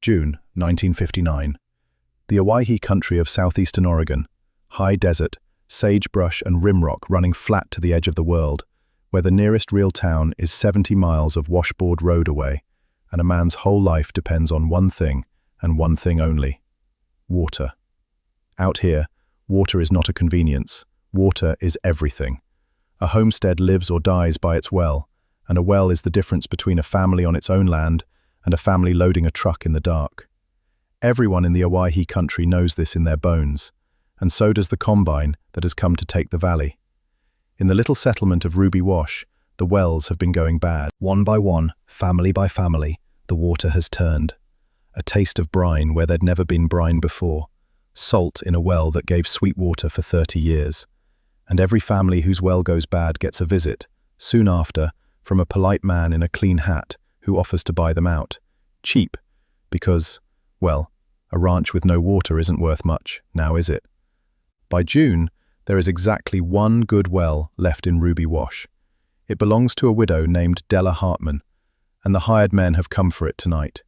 June 1959. The Owyhee country of southeastern Oregon, high desert, sagebrush and rimrock running flat to the edge of the world, where the nearest real town is 70 miles of washboard road away, and a man's whole life depends on one thing, and one thing only: water. Out here, water is not a convenience. Water is everything. A homestead lives or dies by its well, and a well is the difference between a family on its own land and a family loading a truck in the dark. Everyone in the Owyhee country knows this in their bones, and so does the combine that has come to take the valley. In the little settlement of Ruby Wash, the wells have been going bad. One by one, family by family, the water has turned. A taste of brine where there'd never been brine before. Salt in a well that gave sweet water for 30 years. And every family whose well goes bad gets a visit, soon after, from a polite man in a clean hat who offers to buy them out. Cheap, because, well, a ranch with no water isn't worth much, now is it? By June, there is exactly one good well left in Ruby Wash. It belongs to a widow named Della Hartmann, and the hired men have come for it tonight.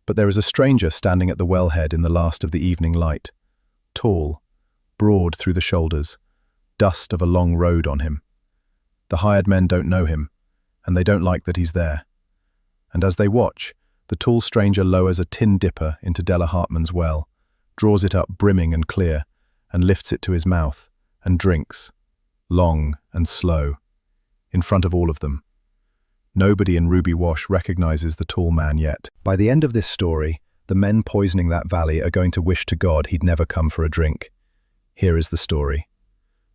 But there is a stranger standing at the wellhead in the last of the evening light. Tall, broad through the shoulders, dust of a long road on him. The hired men don't know him, and they don't like that he's there. And as they watch, the tall stranger lowers a tin dipper into Della Hartmann's well, draws it up brimming and clear, and lifts it to his mouth, and drinks, long and slow, in front of all of them. Nobody in Ruby Wash recognizes the tall man yet. By the end of this story, the men poisoning that valley are going to wish to God he'd never come for a drink. Here is the story.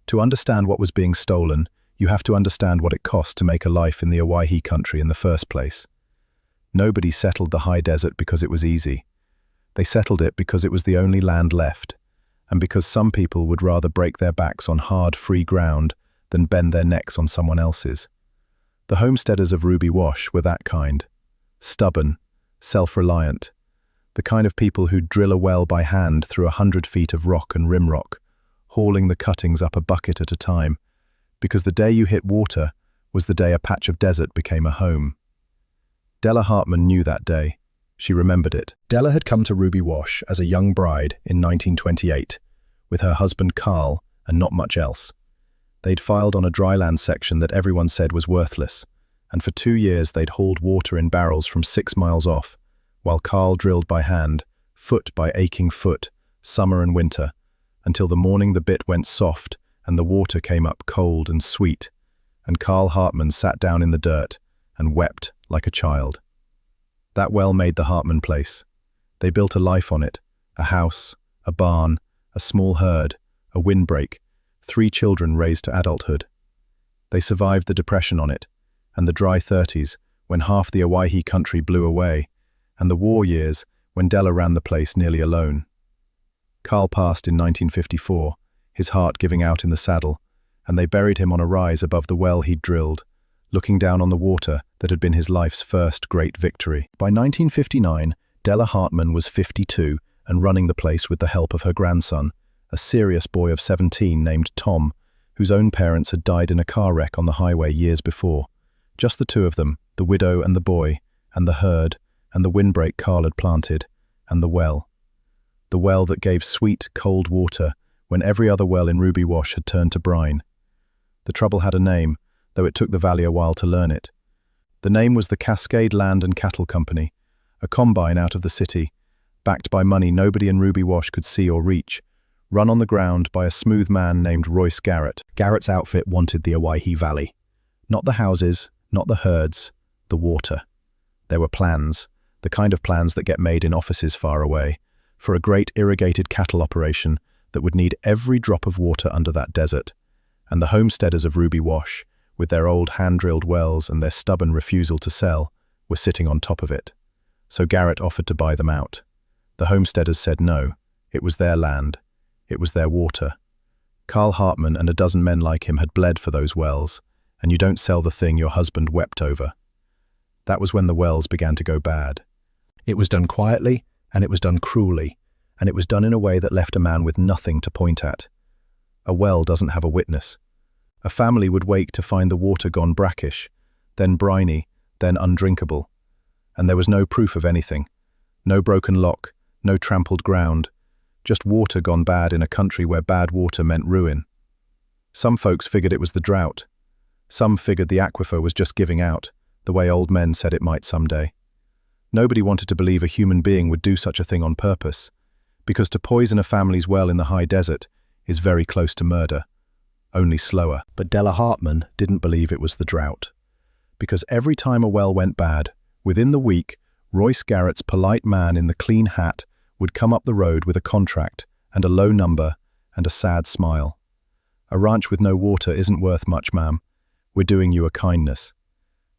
To understand what was being stolen, you have to understand what it cost to make a life in the Owyhee country in the first place. Nobody settled the high desert because it was easy. They settled it because it was the only land left, and because some people would rather break their backs on hard, free ground than bend their necks on someone else's. The homesteaders of Ruby Wash were that kind. Stubborn, self-reliant, the kind of people who'd drill a well by hand through 100 feet of rock and rimrock, hauling the cuttings up a bucket at a time, because the day you hit water was the day a patch of desert became a home. Della Hartmann knew that day. She remembered it. Della had come to Ruby Wash as a young bride in 1928, with her husband Carl and not much else. They'd filed on a dryland section that everyone said was worthless, and for 2 years they'd hauled water in barrels from 6 miles off, while Carl drilled by hand, foot by aching foot, summer and winter, until the morning the bit went soft and the water came up cold and sweet, and Carl Hartmann sat down in the dirt and wept like a child. That well made the Hartmann place. They built a life on it, a house, a barn, a small herd, a windbreak, 3 children raised to adulthood. They survived the Depression on it, and the dry 30s, when half the Owyhee country blew away, and the war years, when Della ran the place nearly alone. Carl passed in 1954, his heart giving out in the saddle, and they buried him on a rise above the well he'd drilled, looking down on the water that had been his life's first great victory. By 1959, Della Hartmann was 52 and running the place with the help of her grandson, a serious boy of 17 named Tom, whose own parents had died in a car wreck on the highway years before. Just the two of them, the widow and the boy, and the herd, and the windbreak Carl had planted, and the well. The well that gave sweet, cold water when every other well in Ruby Wash had turned to brine. The trouble had a name, though it took the valley a while to learn it. The name was the Cascade Land and Cattle Company, a combine out of the city, backed by money nobody in Ruby Wash could see or reach, run on the ground by a smooth man named Royce Garrett. Garrett's outfit wanted the Owyhee Valley. Not the houses, not the herds, the water. There were plans, the kind of plans that get made in offices far away, for a great irrigated cattle operation that would need every drop of water under that desert, and the homesteaders of Ruby Wash, with their old hand-drilled wells and their stubborn refusal to sell, were sitting on top of it. So Garrett offered to buy them out. The homesteaders said no. It was their land. It was their water. Carl Hartmann and a dozen men like him had bled for those wells, and you don't sell the thing your husband wept over. That was when the wells began to go bad. It was done quietly, and it was done cruelly, and it was done in a way that left a man with nothing to point at. A well doesn't have a witness. A family would wake to find the water gone brackish, then briny, then undrinkable. And there was no proof of anything. No broken lock, no trampled ground, just water gone bad in a country where bad water meant ruin. Some folks figured it was the drought. Some figured the aquifer was just giving out, the way old men said it might someday. Nobody wanted to believe a human being would do such a thing on purpose, because to poison a family's well in the high desert is very close to murder, only slower. But Della Hartmann didn't believe it was the drought, because every time a well went bad, within the week, Royce Garrett's polite man in the clean hat would come up the road with a contract and a low number and a sad smile. "A ranch with no water isn't worth much, ma'am. We're doing you a kindness."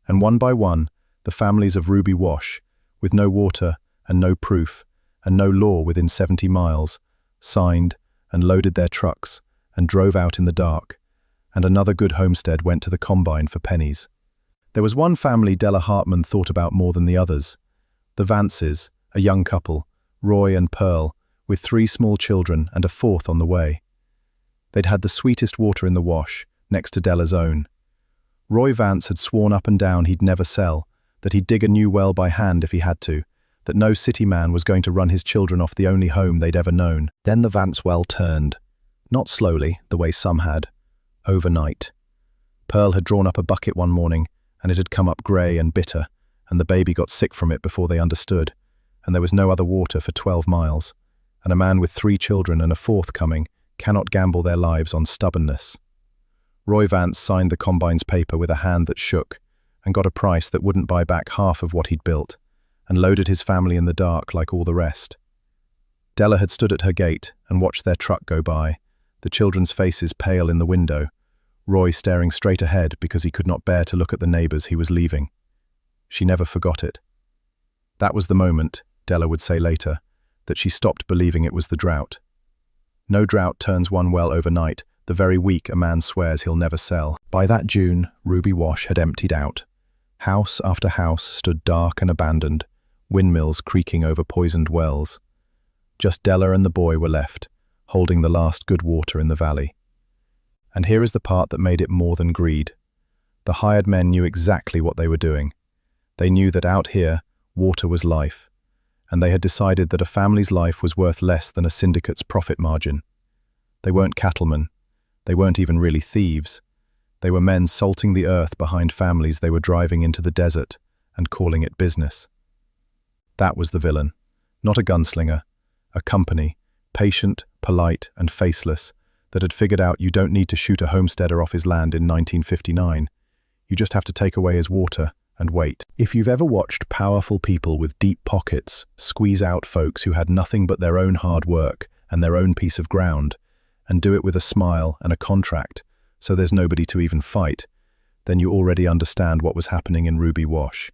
And one by one, the families of Ruby Wash, with no water and no proof and no law within 70 miles, signed and loaded their trucks and drove out in the dark, and another good homestead went to the combine for pennies. There was one family Della Hartmann thought about more than the others. The Vances, a young couple, Roy and Pearl, with 3 small children and a 4th on the way. They'd had the sweetest water in the wash, next to Della's own. Roy Vance had sworn up and down he'd never sell, that he'd dig a new well by hand if he had to, that no city man was going to run his children off the only home they'd ever known. Then the Vance well turned. Not slowly, the way some had. Overnight. Pearl had drawn up a bucket one morning, and it had come up grey and bitter, and the baby got sick from it before they understood, and there was no other water for 12 miles, and a man with 3 children and a 4th coming cannot gamble their lives on stubbornness. Roy Vance signed the combine's paper with a hand that shook, and got a price that wouldn't buy back half of what he'd built, and loaded his family in the dark like all the rest. Della had stood at her gate and watched their truck go by, the children's faces pale in the window, Roy staring straight ahead because he could not bear to look at the neighbors he was leaving. She never forgot it. That was the moment, Della would say later, that she stopped believing it was the drought. No drought turns one well overnight, the very week a man swears he'll never sell. By that June, Ruby Wash had emptied out. House after house stood dark and abandoned, windmills creaking over poisoned wells. Just Della and the boy were left, holding the last good water in the valley. And here is the part that made it more than greed. The hired men knew exactly what they were doing. They knew that out here, water was life, and they had decided that a family's life was worth less than a syndicate's profit margin. They weren't cattlemen. They weren't even really thieves. They were men salting the earth behind families they were driving into the desert and calling it business. That was the villain, not a gunslinger, a company, patient, polite, and faceless, that had figured out you don't need to shoot a homesteader off his land in 1959. You just have to take away his water and wait. If you've ever watched powerful people with deep pockets squeeze out folks who had nothing but their own hard work and their own piece of ground, and do it with a smile and a contract, so there's nobody to even fight, then you already understand what was happening in Ruby Wash.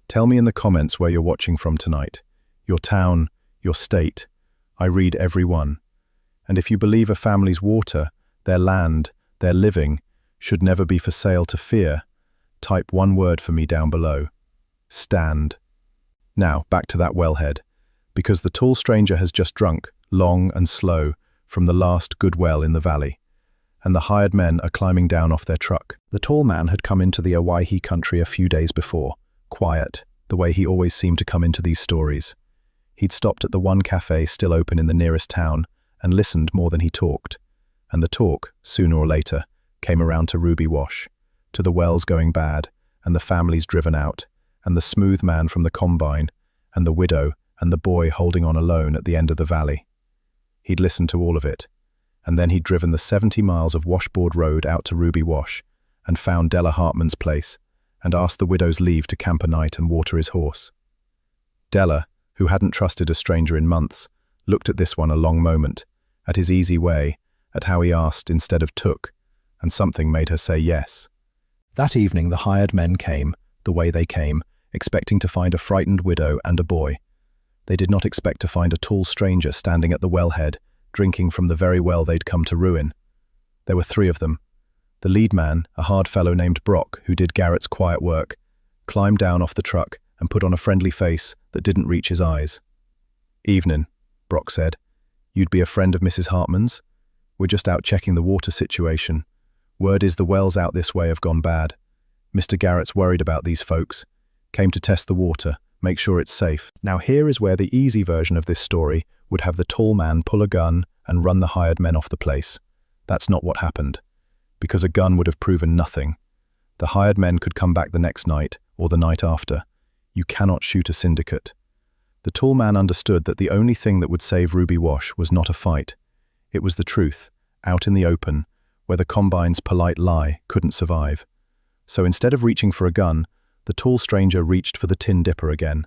Tell me in the comments where you're watching from tonight. Your town, your state. I read every one. And if you believe a family's water, their land, their living, should never be for sale to fear, type one word for me down below. Stand. Now, back to that wellhead, because the tall stranger has just drunk, long and slow, from the last good well in the valley, and the hired men are climbing down off their truck. The tall man had come into the Owyhee country a few days before, quiet, the way he always seemed to come into these stories. He'd stopped at the one cafe still open in the nearest town and listened more than he talked, and the talk, sooner or later, came around to Ruby Wash, to the wells going bad, and the families driven out, and the smooth man from the combine, and the widow and the boy holding on alone at the end of the valley. He'd listened to all of it, and then he'd driven the 70 miles of washboard road out to Ruby Wash, and found Della Hartmann's place, and asked the widow's leave to camp a night and water his horse. Della, who hadn't trusted a stranger in months, looked at this one a long moment, at his easy way, at how he asked instead of took, and something made her say yes. That evening the hired men came, the way they came, expecting to find a frightened widow and a boy. They did not expect to find a tall stranger standing at the wellhead, drinking from the very well they'd come to ruin. There were 3 of them. The lead man, a hard fellow named Brock, who did Garrett's quiet work, climbed down off the truck and put on a friendly face that didn't reach his eyes. "Evening," Brock said. "You'd be a friend of Mrs. Hartmann's? We're just out checking the water situation. Word is the wells out this way have gone bad. Mr. Garrett's worried about these folks. Came to test the water, Make sure it's safe. Now here is where the easy version of this story would have the tall man pull a gun and run the hired men off the place. That's not what happened, because a gun would have proven nothing. The hired men could come back the next night or the night after. You cannot shoot a syndicate. The tall man understood that the only thing that would save Ruby Wash was not a fight. It was the truth, out in the open, where the Combine's polite lie couldn't survive. So instead of reaching for a gun, the tall stranger reached for the tin dipper again.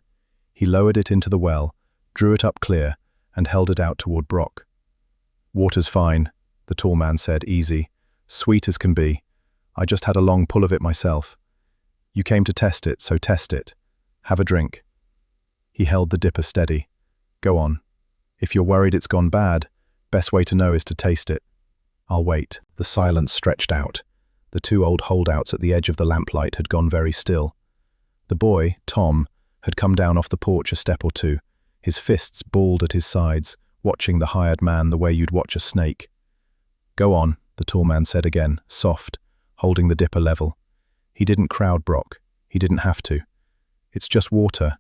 He lowered it into the well, drew it up clear, and held it out toward Brock. "Water's fine," the tall man said, easy. "Sweet as can be. I just had a long pull of it myself. You came to test it, so test it. Have a drink." He held the dipper steady. "Go on. If you're worried it's gone bad, best way to know is to taste it." "I'll wait." The silence stretched out. The two old holdouts at the edge of the lamplight had gone very still. The boy, Tom, had come down off the porch a step or two, his fists balled at his sides, watching the hired man the way you'd watch a snake. "Go on," the tall man said again, soft, holding the dipper level. He didn't crowd Brock. He didn't have to. "It's just water.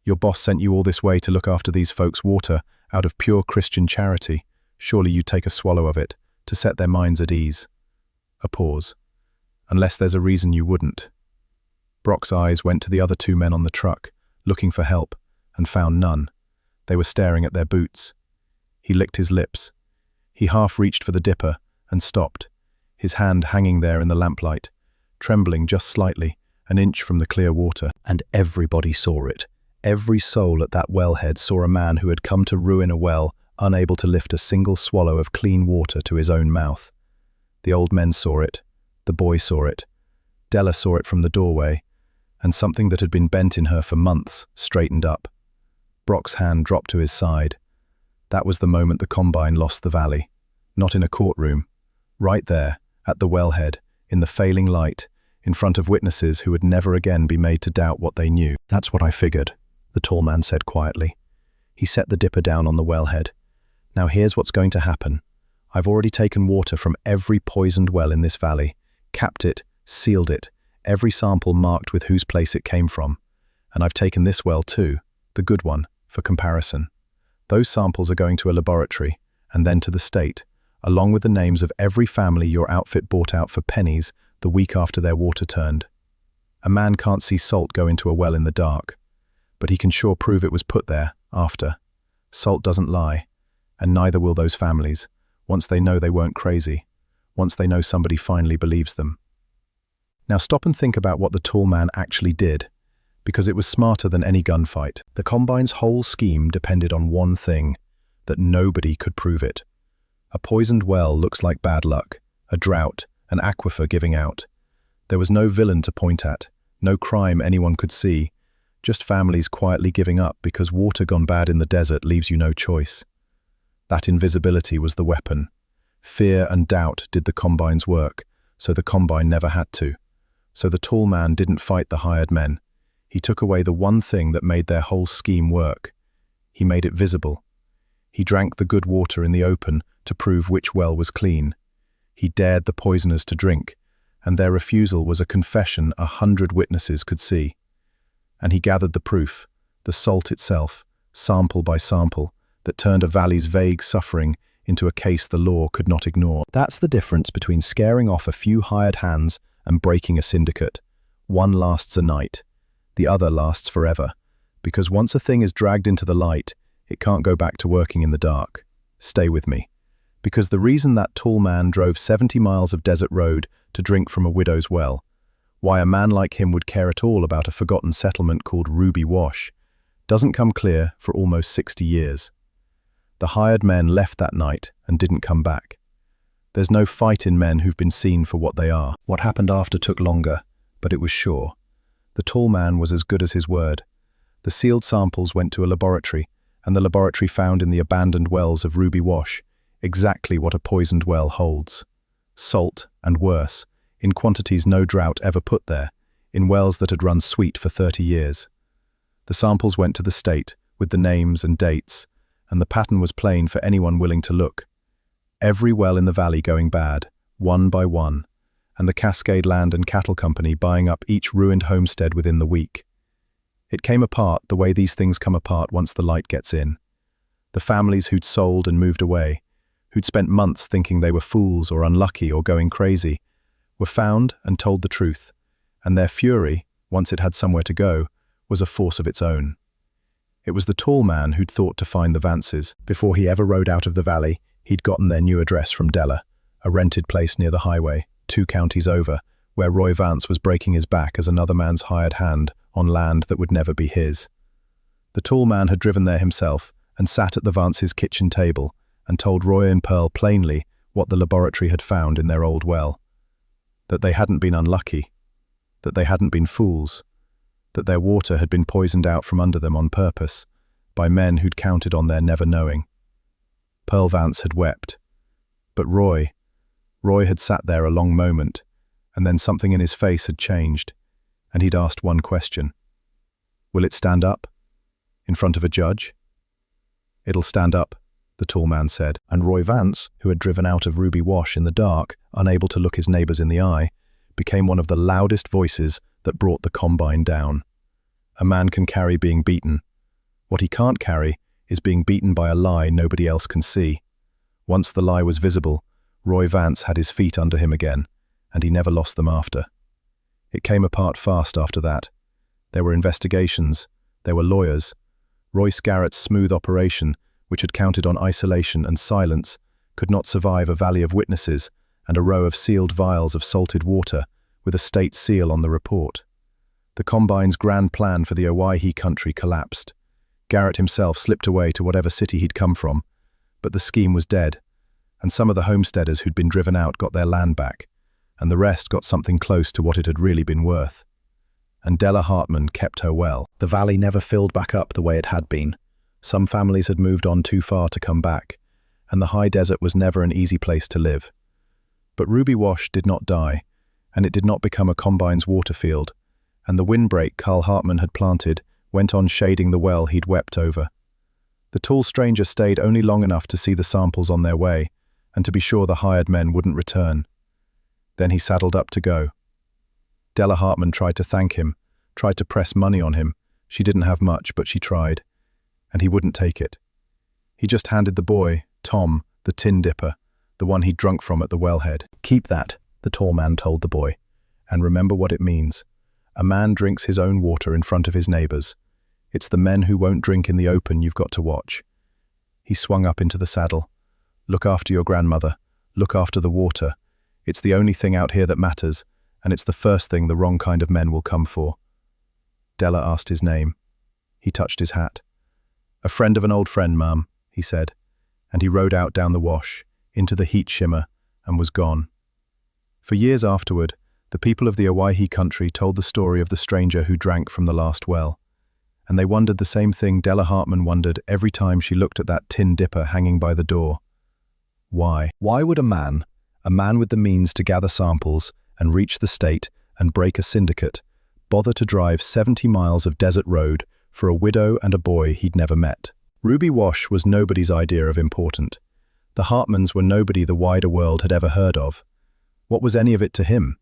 Your boss sent you all this way to look after these folks' water out of pure Christian charity. Surely you'd take a swallow of it, to set their minds at ease." A pause. "Unless there's a reason you wouldn't." Brock's eyes went to the other two men on the truck, looking for help, and found none. They were staring at their boots. He licked his lips. He half reached for the dipper and stopped, his hand hanging there in the lamplight, trembling just slightly, an inch from the clear water. And everybody saw it. Every soul at that wellhead saw a man who had come to ruin a well, unable to lift a single swallow of clean water to his own mouth. The old men saw it. The boy saw it. Della saw it from the doorway, and something that had been bent in her for months straightened up. Brock's hand dropped to his side. That was the moment the Combine lost the valley. Not in a courtroom. Right there, at the wellhead, in the failing light, in front of witnesses who would never again be made to doubt what they knew. "That's what I figured," the tall man said quietly. He set the dipper down on the wellhead. "Now here's what's going to happen. I've already taken water from every poisoned well in this valley, capped it, sealed it, every sample marked with whose place it came from. And I've taken this well too, the good one, for comparison. Those samples are going to a laboratory, and then to the state, along with the names of every family your outfit bought out for pennies the week after their water turned. A man can't see salt go into a well in the dark, but he can sure prove it was put there after. Salt doesn't lie, and neither will those families, once they know they weren't crazy, once they know somebody finally believes them." Now stop and think about what the tall man actually did, because it was smarter than any gunfight. The Combine's whole scheme depended on one thing, that nobody could prove it. A poisoned well looks like bad luck, a drought, an aquifer giving out. There was no villain to point at, no crime anyone could see, just families quietly giving up because water gone bad in the desert leaves you no choice. That invisibility was the weapon. Fear and doubt did the Combine's work, so the Combine never had to. So the tall man didn't fight the hired men. He took away the one thing that made their whole scheme work. He made it visible. He drank the good water in the open to prove which well was clean. He dared the poisoners to drink, and their refusal was a confession 100 witnesses could see. And he gathered the proof, the salt itself, sample by sample, that turned a valley's vague suffering into a case the law could not ignore. That's the difference between scaring off a few hired hands and breaking a syndicate. One lasts a night. The other lasts forever. Because once a thing is dragged into the light, it can't go back to working in the dark. Stay with me. Because the reason that tall man drove 70 miles of desert road to drink from a widow's well, why a man like him would care at all about a forgotten settlement called Ruby Wash, doesn't come clear for almost 60 years. The hired men left that night and didn't come back. There's no fight in men who've been seen for what they are. What happened after took longer, but it was sure. The tall man was as good as his word. The sealed samples went to a laboratory, and the laboratory found in the abandoned wells of Ruby Wash exactly what a poisoned well holds. Salt, and worse, in quantities no drought ever put there, in wells that had run sweet for 30 years. The samples went to the state, with the names and dates, and the pattern was plain for anyone willing to look. Every well in the valley going bad, one by one, and the Cascade Land and Cattle Company buying up each ruined homestead within the week. It came apart the way these things come apart once the light gets in. The families who'd sold and moved away, who'd spent months thinking they were fools or unlucky or going crazy, were found and told the truth, and their fury, once it had somewhere to go, was a force of its own. It was the tall man who'd thought to find the Vances. Before he ever rode out of the valley, he'd gotten their new address from Della, a rented place near the highway, 2 counties over, where Roy Vance was breaking his back as another man's hired hand on land that would never be his. The tall man had driven there himself and sat at the Vances' kitchen table and told Roy and Pearl plainly what the laboratory had found in their old well. That they hadn't been unlucky, that they hadn't been fools, that their water had been poisoned out from under them on purpose, by men who'd counted on their never knowing. Pearl Vance had wept. But Roy had sat there a long moment, and then something in his face had changed, and he'd asked one question. Will it stand up? In front of a judge? It'll stand up, the tall man said, and Roy Vance, who had driven out of Ruby Wash in the dark, unable to look his neighbors in the eye, became one of the loudest voices that brought the combine down. A man can carry being beaten. What he can't carry is being beaten by a lie nobody else can see. Once the lie was visible, Roy Vance had his feet under him again, and he never lost them after. It came apart fast after that. There were investigations, there were lawyers. Royce Garrett's smooth operation, which had counted on isolation and silence, could not survive a valley of witnesses and a row of sealed vials of salted water with a state seal on the report. The Combine's grand plan for the Owyhee country collapsed. Garrett himself slipped away to whatever city he'd come from, but the scheme was dead, and some of the homesteaders who'd been driven out got their land back, and the rest got something close to what it had really been worth. And Della Hartmann kept her well. The valley never filled back up the way it had been. Some families had moved on too far to come back, and the high desert was never an easy place to live. But Ruby Wash did not die, and it did not become a Combine's water field, and the windbreak Carl Hartmann had planted went on shading the well he'd wept over. The tall stranger stayed only long enough to see the samples on their way, and to be sure the hired men wouldn't return. Then he saddled up to go. Della Hartmann tried to thank him, tried to press money on him. She didn't have much, but she tried, and he wouldn't take it. He just handed the boy, Tom, the tin dipper, the one he'd drunk from at the wellhead. Keep that, the tall man told the boy, and remember what it means. A man drinks his own water in front of his neighbors. It's the men who won't drink in the open you've got to watch. He swung up into the saddle. Look after your grandmother. Look after the water. It's the only thing out here that matters, and it's the first thing the wrong kind of men will come for. Della asked his name. He touched his hat. A friend of an old friend, ma'am, he said, and he rode out down the wash, into the heat shimmer, and was gone. For years afterward, the people of the Owyhee country told the story of the stranger who drank from the last well, and they wondered the same thing Della Hartmann wondered every time she looked at that tin dipper hanging by the door. Why? Why would a man with the means to gather samples and reach the state and break a syndicate, bother to drive 70 miles of desert road for a widow and a boy he'd never met? Ruby Wash was nobody's idea of important. The Hartmanns were nobody the wider world had ever heard of. What was any of it to him?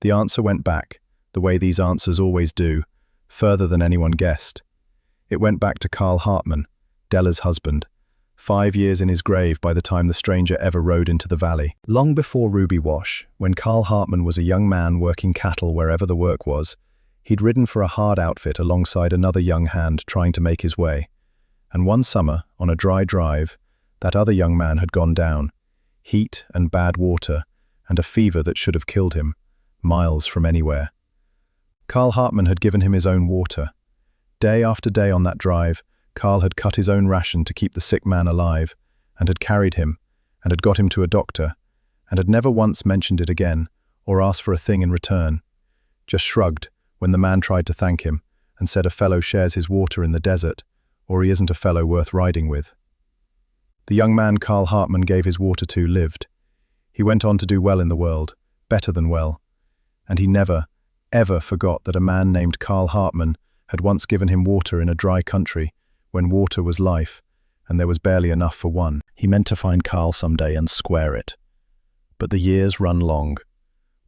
The answer went back, the way these answers always do, further than anyone guessed. It went back to Carl Hartmann, Della's husband, 5 years in his grave by the time the stranger ever rode into the valley. Long before Ruby Wash, when Carl Hartmann was a young man working cattle wherever the work was, he'd ridden for a hard outfit alongside another young hand trying to make his way. And one summer, on a dry drive, that other young man had gone down. Heat and bad water, and a fever that should have killed him, miles from anywhere. Carl Hartmann had given him his own water. Day after day on that drive, Carl had cut his own ration to keep the sick man alive, and had carried him, and had got him to a doctor, and had never once mentioned it again, or asked for a thing in return. Just shrugged when the man tried to thank him, and said a fellow shares his water in the desert, or he isn't a fellow worth riding with. The young man Carl Hartmann gave his water to lived. He went on to do well in the world, better than well, and he never, ever forgot that a man named Carl Hartmann had once given him water in a dry country, when water was life, and there was barely enough for one. He meant to find Carl someday and square it. But the years run long.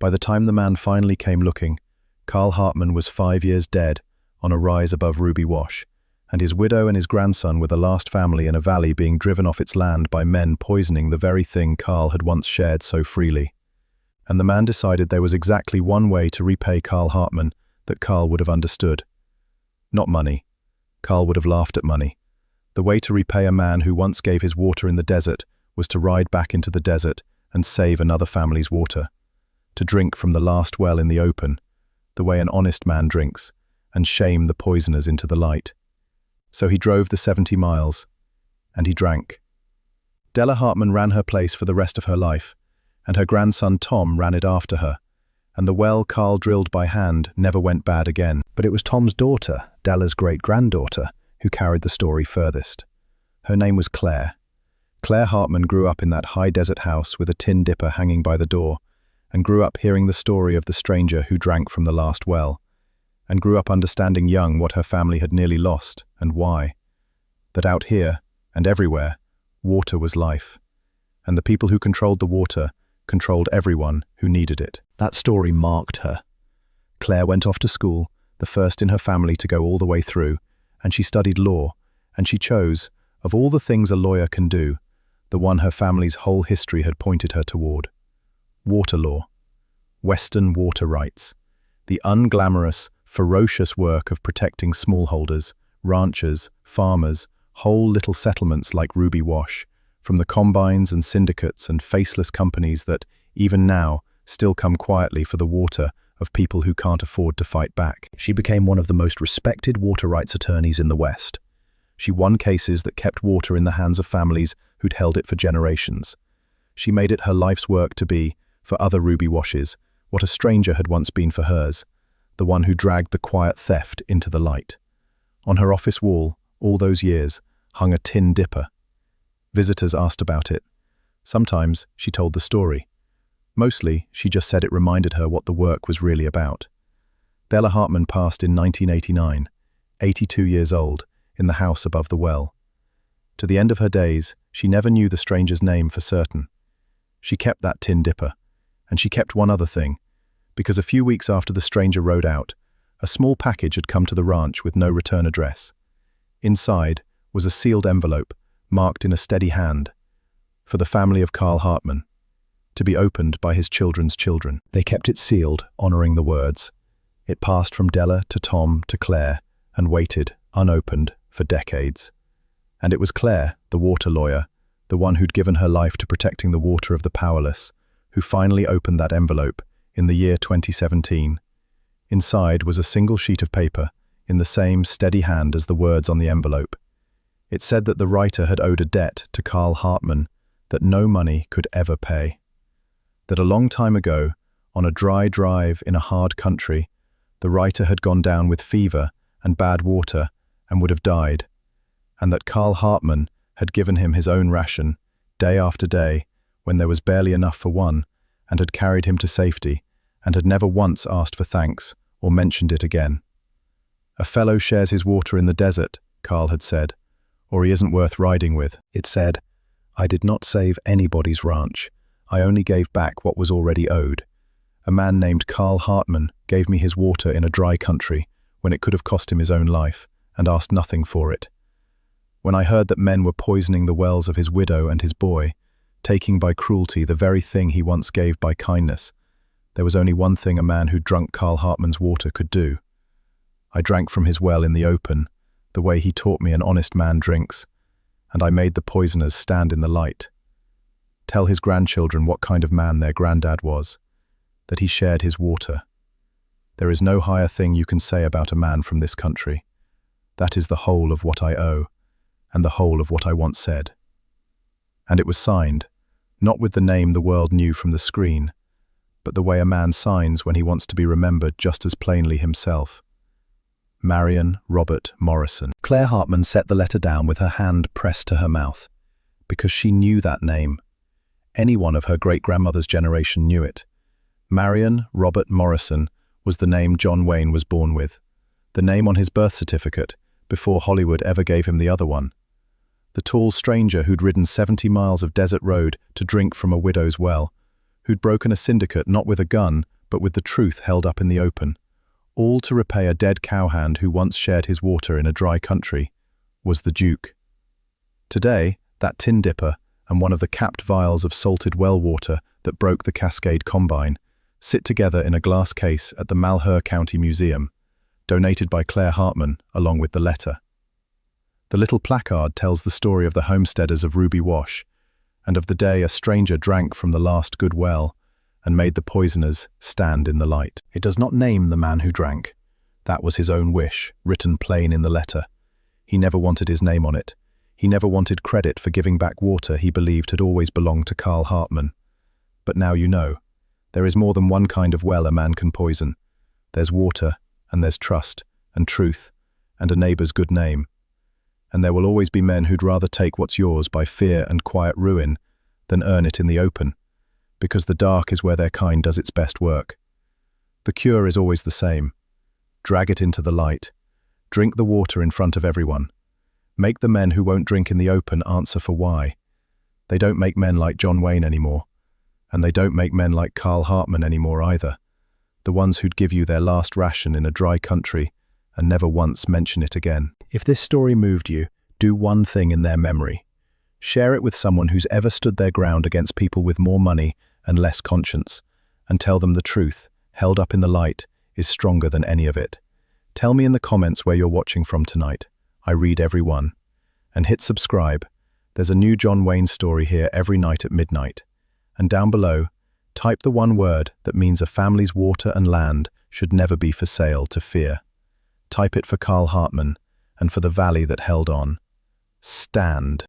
By the time the man finally came looking, Carl Hartmann was 5 years dead, on a rise above Ruby Wash, and his widow and his grandson were the last family in a valley being driven off its land by men poisoning the very thing Carl had once shared so freely. And the man decided there was exactly one way to repay Carl Hartmann that Carl would have understood. Not money. Carl would have laughed at money. The way to repay a man who once gave his water in the desert was to ride back into the desert and save another family's water. To drink from the last well in the open, the way an honest man drinks, and shame the poisoners into the light. So he drove the 70 miles, and he drank. Della Hartmann ran her place for the rest of her life, and her grandson Tom ran it after her, and the well Carl drilled by hand never went bad again. But it was Tom's daughter, Della's great-granddaughter, who carried the story furthest. Her name was Claire. Claire Hartmann grew up in that high desert house with a tin dipper hanging by the door, and grew up hearing the story of the stranger who drank from the last well, and grew up understanding young what her family had nearly lost and why. That out here, and everywhere, water was life, and the people who controlled the water controlled everyone who needed it. That story marked her. Claire went off to school, the first in her family to go all the way through, and she studied law, and she chose, of all the things a lawyer can do, the one her family's whole history had pointed her toward. Water law. Western water rights. The unglamorous, ferocious work of protecting smallholders, ranchers, farmers, whole little settlements like Ruby Wash, from the combines and syndicates and faceless companies that, even now, still come quietly for the water of people who can't afford to fight back. She became one of the most respected water rights attorneys in the West. She won cases that kept water in the hands of families who'd held it for generations. She made it her life's work to be, for other Ruby Washes, what a stranger had once been for hers, the one who dragged the quiet theft into the light. On her office wall, all those years, hung a tin dipper. Visitors asked about it. Sometimes she told the story. Mostly, she just said it reminded her what the work was really about. Della Hartmann passed in 1989, 82 years old, in the house above the well. To the end of her days, she never knew the stranger's name for certain. She kept that tin dipper, and she kept one other thing, because a few weeks after the stranger rode out, a small package had come to the ranch with no return address. Inside was a sealed envelope, marked in a steady hand, for the family of Carl Hartmann, to be opened by his children's children. They kept it sealed, honoring the words. It passed from Della to Tom to Claire, and waited, unopened, for decades. And it was Claire, the water lawyer, the one who'd given her life to protecting the water of the powerless, who finally opened that envelope in the year 2017. Inside was a single sheet of paper, in the same steady hand as the words on the envelope. It said that the writer had owed a debt to Carl Hartmann that no money could ever pay. That a long time ago, on a dry drive in a hard country, the writer had gone down with fever and bad water and would have died, and that Carl Hartmann had given him his own ration, day after day, when there was barely enough for one, and had carried him to safety, and had never once asked for thanks or mentioned it again. A fellow shares his water in the desert, Carl had said, or he isn't worth riding with. It said, I did not save anybody's ranch. I only gave back what was already owed. A man named Carl Hartmann gave me his water in a dry country when it could have cost him his own life, and asked nothing for it. When I heard that men were poisoning the wells of his widow and his boy, taking by cruelty the very thing he once gave by kindness, there was only one thing a man who drunk Carl Hartmann's water could do. I drank from his well in the open, the way he taught me an honest man drinks, and I made the poisoners stand in the light. Tell his grandchildren what kind of man their granddad was, that he shared his water. There is no higher thing you can say about a man from this country. That is the whole of what I owe, and the whole of what I once said. And it was signed, not with the name the world knew from the screen, but the way a man signs when he wants to be remembered just as plainly himself. Marion Robert Morrison. Claire Hartmann set the letter down with her hand pressed to her mouth, because she knew that name. Anyone of her great-grandmother's generation knew it. Marion Robert Morrison was the name John Wayne was born with, the name on his birth certificate, before Hollywood ever gave him the other one. The tall stranger who'd ridden 70 miles of desert road to drink from a widow's well, who'd broken a syndicate not with a gun, but with the truth held up in the open, all to repay a dead cowhand who once shared his water in a dry country, was the Duke. Today, that tin dipper and one of the capped vials of salted well water that broke the Cascade Combine sit together in a glass case at the Malheur County Museum, donated by Hartmann along with the letter. The little placard tells the story of the homesteaders of Ruby Wash, and of the day a stranger drank from the last good well and made the poisoners stand in the light. It does not name the man who drank. That was his own wish, written plain in the letter. He never wanted his name on it. He never wanted credit for giving back water he believed had always belonged to Hartmann. But now you know. There is more than one kind of well a man can poison. There's water, and there's trust, and truth, and a neighbour's good name. And there will always be men who'd rather take what's yours by fear and quiet ruin than earn it in the open, because the dark is where their kind does its best work. The cure is always the same. Drag it into the light. Drink the water in front of everyone. Make the men who won't drink in the open answer for why. They don't make men like John Wayne anymore, and they don't make men like Hartmann anymore either. The ones who'd give you their last ration in a dry country and never once mention it again. If this story moved you, do one thing in their memory. Share it with someone who's ever stood their ground against people with more money and less conscience, and tell them the truth, held up in the light, is stronger than any of it. Tell me in the comments where you're watching from tonight. I read every one. And hit subscribe. There's a new John Wayne story here every night at midnight. And down below, type the one word that means a family's water and land should never be for sale to fear. Type it for Hartmann and for the valley that held on. Stand.